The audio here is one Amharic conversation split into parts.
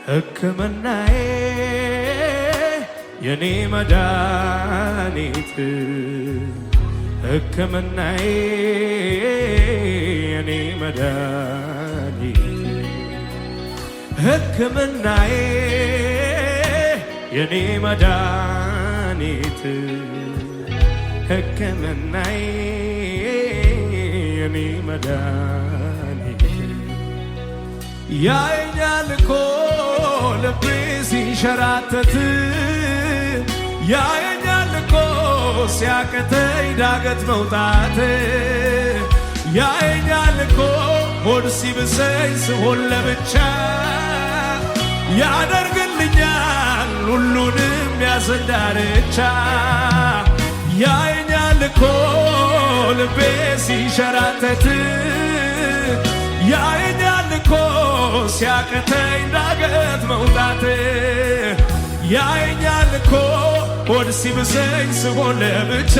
ሕክምናዬ የኔ መድኃኒት ሕክምናዬ የኔ መድኃኒት ሕክምናዬ የኔ መድኃኒት ሕክምናዬ የኔ መድኃኒት ያየኛል እኮ ልቤ ሲንሸራተት ያየኛል እኮ ሲያቅተኝ ዳገት መውጣት ያየኛል እኮ ሆድ ሲብሰኝ ስሆን ለብቻ ያደርግልኛል ሁሉንም ያዘን ዳርቻ ያየኛል እኮ ልቤ ሲንሸራተት ያየኛል እኮ ሲያቅተኝ ዳገት መውጣት ያየኛል እኮ ሆድ ሲብሰኝ ስሆን ለብቻ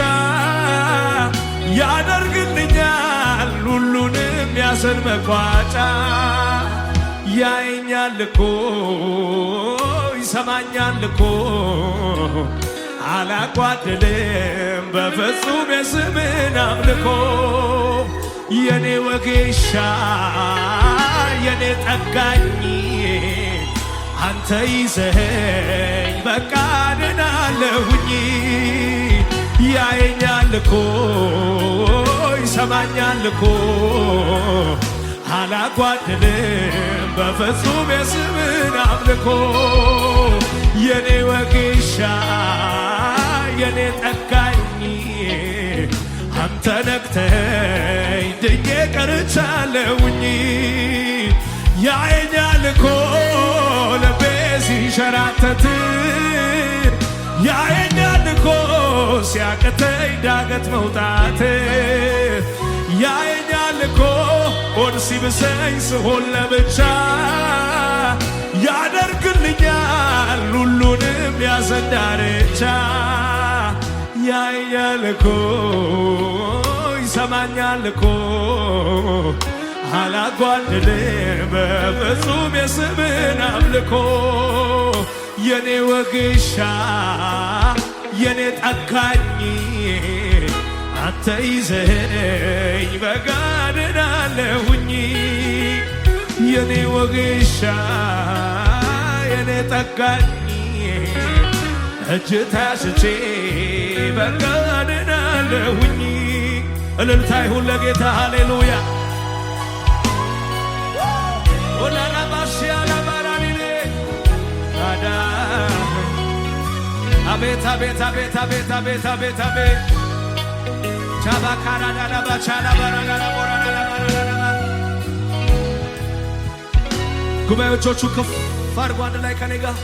ያደርግልኛል ሁሉንም ያዘን መቋጫ ያየኛል እኮ ይሰማኛል እኮ አላጓደለም በፍጹም የስምን አምልኮ የኔ ወጌሻ የኔ ጠጋኝ አንተ ይዘኸኝ በቃ ድናለሁኝ ያየኛል እኮ ይሰማኛል እኮ አላጓደለም በፍጹም የስምን አምልኮ የኔ ወጌሻ የኔ ጠጋኝ አንተ ነክተኸኝ ድኜ ቀርቻለሁኝ ያየኛል እኮ ልቤ ሲንሸራተት ያየኛል እኮ ሲያቅተኝ ዳገት መውጣት ያየኛል እኮ ሆድ ሲብሰኝ ስሆን ለብቻ ያደርግልኛል ሁሉንም ያዘን ዳርቻ ያየኛል እኮ ይሰማኛል እኮ አላጓደለም በፍጹም የስምን አምልኮ የኔ ወጌሻ የኔ ጠጋኝ አንተ ይዘኸኝ በቃ ድናለሁኝ የኔ ወጌሻ የኔ ጠጋኝ እጅ ታስቼ በቃ ድናለሁኝ እልልታ ይሁን ለጌታ ሃሌሉያ አቤት አቤት አቤት አቤት አቤት አቤት አቤት ቻባካራዳዳ ባቻላ ባራዳዳ ቦራዳዳ ጉባኤዎቹ ከፍ አድርጎ አንድ ላይ ከኔ ጋር